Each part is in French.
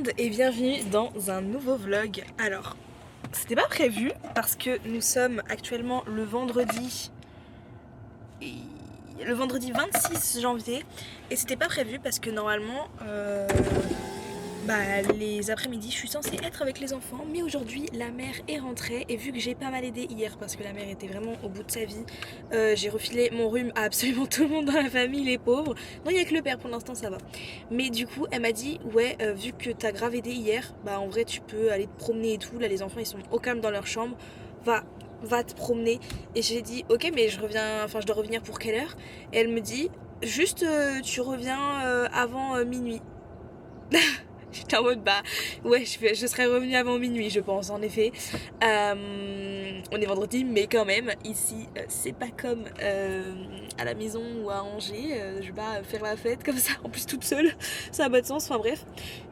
monde et bienvenue dans un nouveau vlog. Alors, c'était pas prévu parce que nous sommes actuellement le vendredi 26 janvier et c'était pas prévu parce que normalement les après-midi je suis censée être avec les enfants, mais aujourd'hui la mère est rentrée et vu que j'ai pas mal aidé hier parce que la mère était vraiment au bout de sa vie, j'ai refilé mon rhume à absolument tout le monde dans la famille, les pauvres. Non, il y a que le père pour l'instant, ça va. Mais du coup elle m'a dit ouais, vu que t'as grave aidé hier, bah en vrai tu peux aller te promener et tout, là les enfants ils sont au calme dans leur chambre, va te promener. Et j'ai dit ok, mais je dois revenir pour quelle heure? Et elle me dit juste tu reviens avant minuit. J'étais en mode bah ouais, je serais revenue avant minuit je pense en effet. On est vendredi mais quand même ici c'est pas comme à la maison ou à Angers, je vais pas faire la fête comme ça en plus toute seule, ça n'a pas de sens, enfin bref.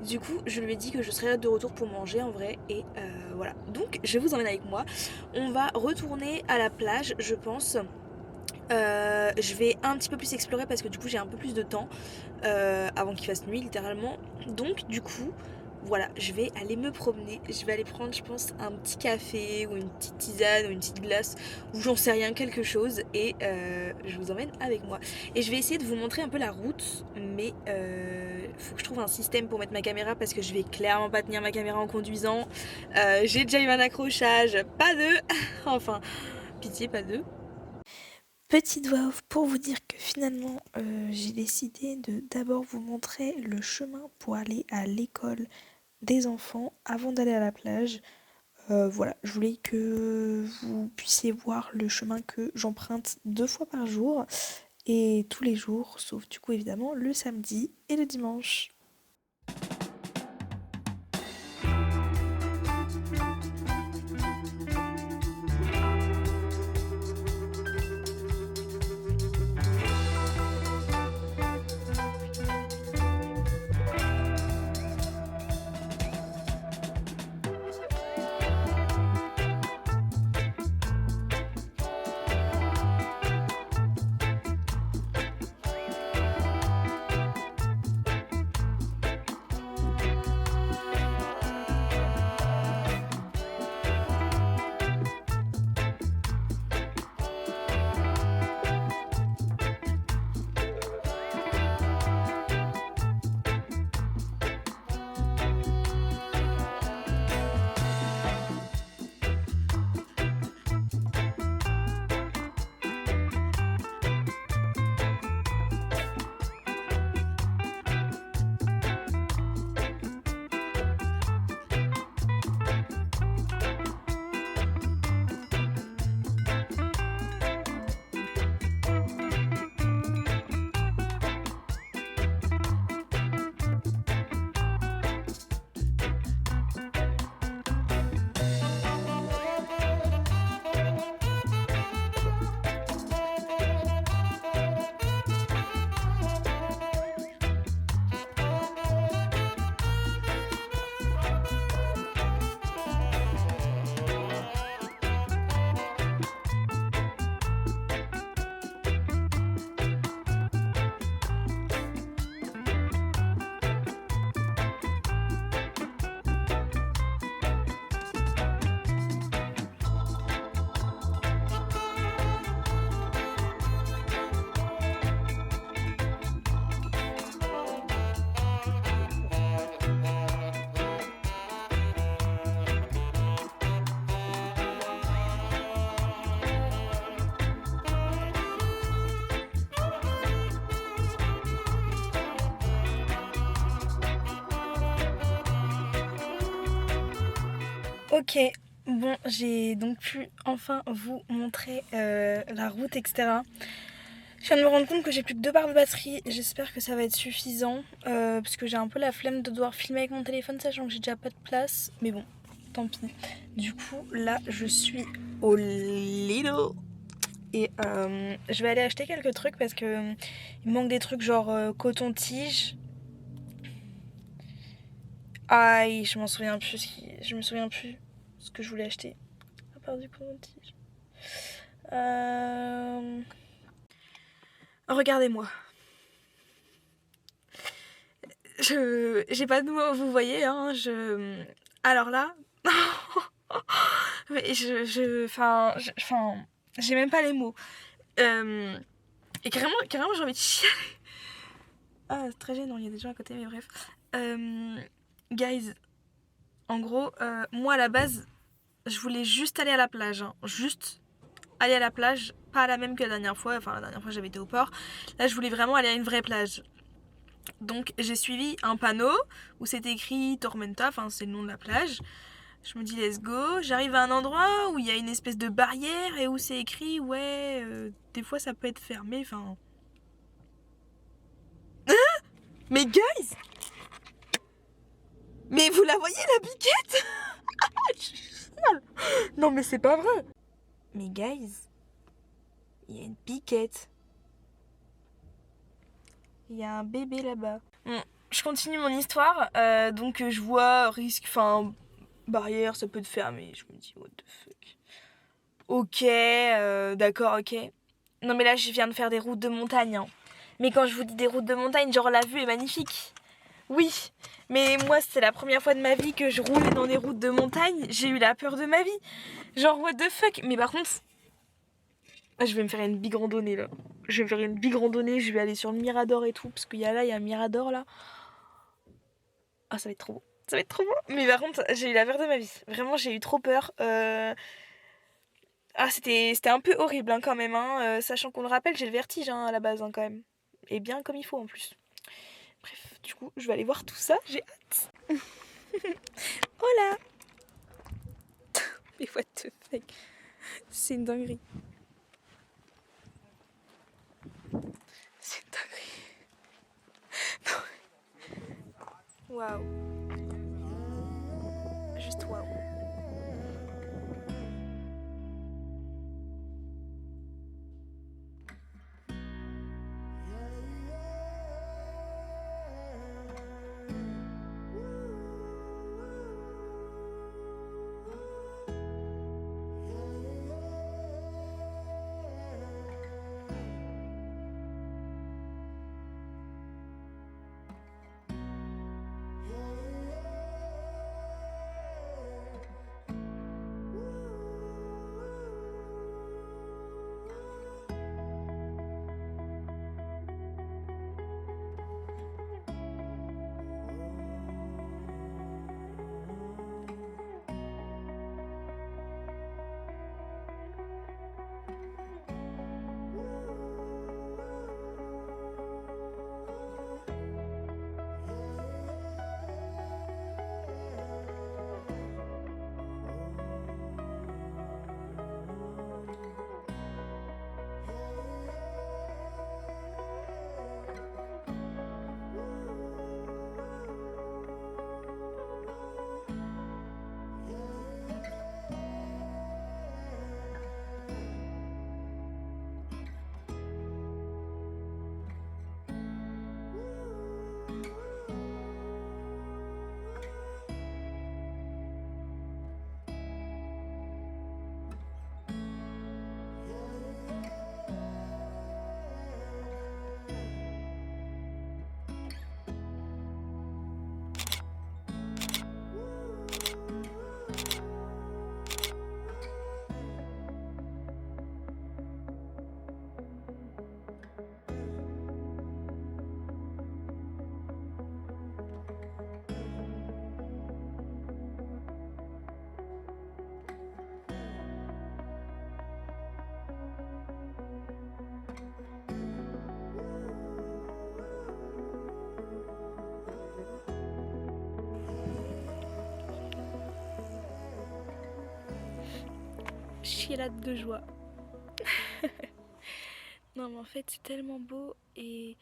Du coup je lui ai dit que je serais là de retour pour manger en vrai et voilà. Donc je vous emmène avec moi, on va retourner à la plage je pense. Je vais un petit peu plus explorer parce que du coup j'ai un peu plus de temps avant qu'il fasse nuit littéralement. Donc du coup voilà, je vais aller me promener, je vais aller prendre je pense un petit café ou une petite tisane ou une petite glace ou j'en sais rien, quelque chose et je vous emmène avec moi. Et je vais essayer de vous montrer un peu la route, mais faut que je trouve un système pour mettre ma caméra parce que je vais clairement pas tenir ma caméra en conduisant. J'ai déjà eu un accrochage, pas deux, enfin pitié pas deux. Petite voix off pour vous dire que finalement j'ai décidé de d'abord vous montrer le chemin pour aller à l'école des enfants avant d'aller à la plage. Voilà, je voulais que vous puissiez voir le chemin que j'emprunte 2 fois par jour et tous les jours, sauf du coup évidemment le samedi et le dimanche. Ok, bon, j'ai donc pu enfin vous montrer la route, etc. Je viens de me rendre compte que j'ai plus que 2 barres de batterie. J'espère que ça va être suffisant parce que j'ai un peu la flemme de devoir filmer avec mon téléphone, sachant que j'ai déjà pas de place. Mais bon, tant pis. Du coup, là, je suis au Lidl et je vais aller acheter quelques trucs parce que il me manque des trucs genre coton-tige. Aïe, je me souviens plus ce que je voulais acheter. À part du coton-tige. Regardez-moi. J'ai pas de mots, vous voyez, hein, alors là... Mais enfin, j'ai même pas les mots. Et carrément j'ai envie de chialer. Ah, c'est très gênant, il y a des gens à côté, mais bref. Guys, en gros, moi à la base, je voulais juste aller à la plage. Hein. Juste aller à la plage, pas la même que la dernière fois. Enfin, la dernière fois j'avais été au port. Là, je voulais vraiment aller à une vraie plage. Donc, j'ai suivi un panneau où c'était écrit Tormenta, enfin, c'est le nom de la plage. Je me dis let's go, j'arrive à un endroit où il y a une espèce de barrière et où c'est écrit ouais, des fois ça peut être fermé, enfin... Mais guys! Mais vous la voyez la biquette? Non mais c'est pas vrai! Mais guys, il y a une biquette. Il y a un bébé là-bas. Bon, je continue mon histoire, donc je vois risque, enfin... barrière, ça peut te fermer. Je me dis, what the fuck. Ok, d'accord, ok. Non mais là, je viens de faire des routes de montagne. Hein. Mais quand je vous dis des routes de montagne, genre la vue est magnifique. Oui, mais moi, c'est la première fois de ma vie que je roulais dans des routes de montagne. J'ai eu la peur de ma vie. Genre, what the fuck. Mais par contre, je vais me faire une big randonnée là. Je vais me faire une big randonnée, je vais aller sur le Mirador et tout. Parce qu'il y a un Mirador là. Ah, ça va être trop beau. Ça va être trop beau. Mais par contre, j'ai eu la peur de ma vie. Vraiment, j'ai eu trop peur. Ah, c'était un peu horrible hein, quand même. Hein. Sachant qu'on le rappelle, j'ai le vertige hein, à la base hein, quand même. Et bien comme il faut en plus. Bref, du coup, je vais aller voir tout ça. J'ai hâte. Oh là. Mais what the fuck. C'est une dinguerie. C'est une dinguerie. Waouh. Juste waouh. Chialade de joie. Non mais en fait c'est tellement beau et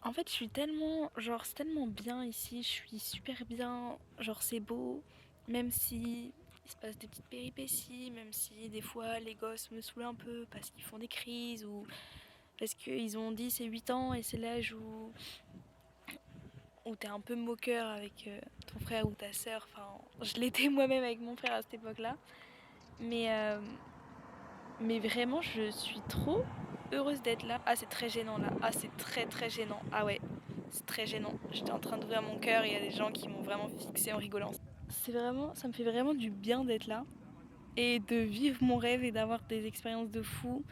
en fait je suis tellement genre c'est tellement bien ici, je suis super bien, genre c'est beau même si il se passe des petites péripéties, même si des fois les gosses me saoulent un peu parce qu'ils font des crises ou parce qu'ils ont 10 et 8 ans et c'est l'âge où t'es un peu moqueur avec ton frère ou ta sœur, enfin je l'étais moi-même avec mon frère à cette époque-là. Mais vraiment, je suis trop heureuse d'être là. Ah, c'est très gênant là. Ah, c'est très très gênant. Ah ouais, C'est très gênant. J'étais en train d'ouvrir mon cœur et il y a des gens qui m'ont vraiment fixé en rigolant. Ça me fait vraiment du bien d'être là et de vivre mon rêve et d'avoir des expériences de fou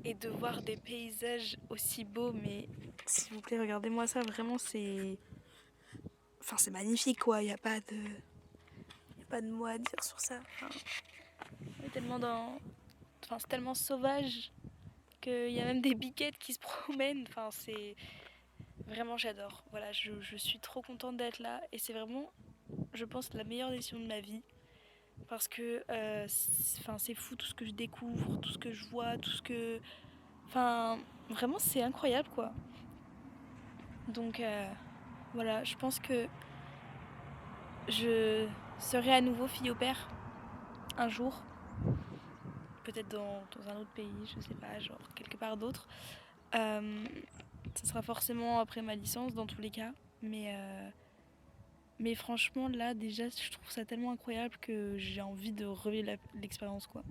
et de voir des paysages aussi beaux. Mais s'il vous plaît, regardez-moi ça, vraiment c'est... Enfin c'est magnifique quoi, il n'y a pas de mots à dire sur ça. Enfin, on est tellement dans... Enfin c'est tellement sauvage qu'il y a même des biquettes qui se promènent. Enfin c'est... Vraiment j'adore. Voilà, je suis trop contente d'être là et c'est vraiment, je pense, la meilleure décision de ma vie. Parce que c'est fou tout ce que je découvre, tout ce que je vois, tout ce que... Enfin, vraiment c'est incroyable quoi. Donc voilà, je pense que je serai à nouveau fille au père un jour. Peut-être dans un autre pays, je sais pas, genre quelque part d'autre. Ça sera forcément après ma licence dans tous les cas. Mais franchement, là, déjà, je trouve ça tellement incroyable que j'ai envie de revivre l'expérience, quoi.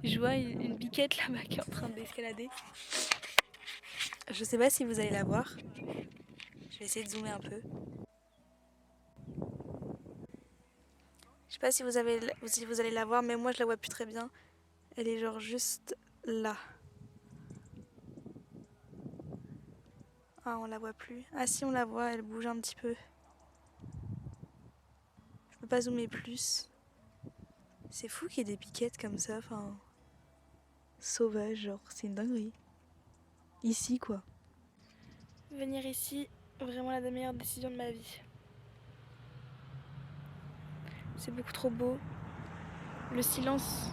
Je vois une biquette là-bas qui est en train d'escalader. Je sais pas si vous allez la voir. Je vais essayer de zoomer un peu. Je sais pas si vous allez la voir, mais moi je la vois plus très bien. Elle est genre juste là. Ah, on la voit plus. Ah si, on la voit, elle bouge un petit peu. Je peux pas zoomer plus. C'est fou qu'il y ait des piquettes comme ça, enfin... Sauvage, genre, c'est une dinguerie. Ici, quoi. Venir ici, vraiment la meilleure décision de ma vie. C'est beaucoup trop beau. Le silence...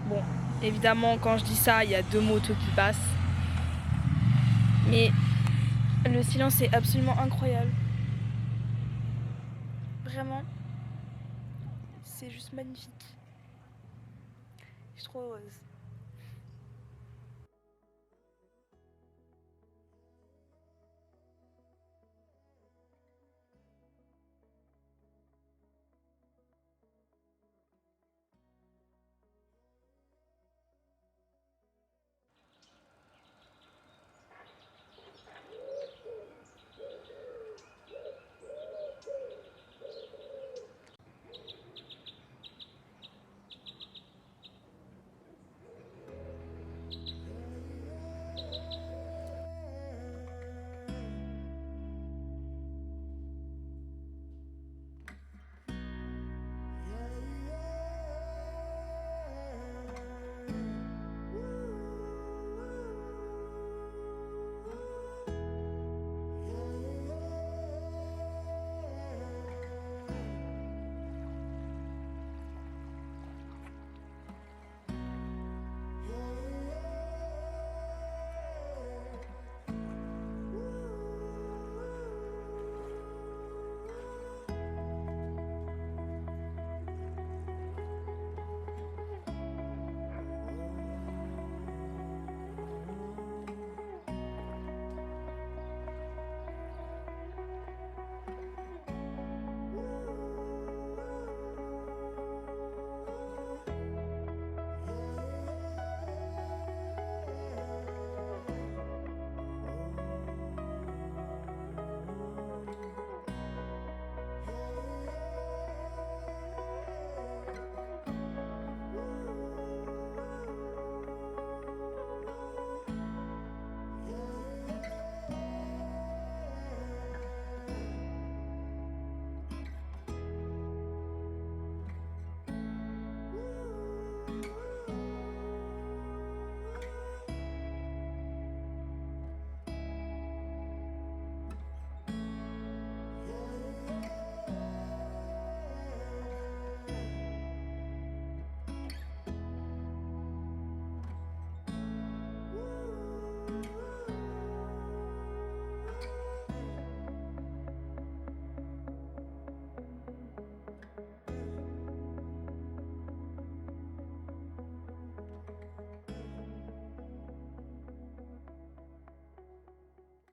Bon, évidemment, quand je dis ça, il y a 2 motos qui passent. Mais le silence est absolument incroyable. Vraiment, c'est juste magnifique. Je suis trop heureuse.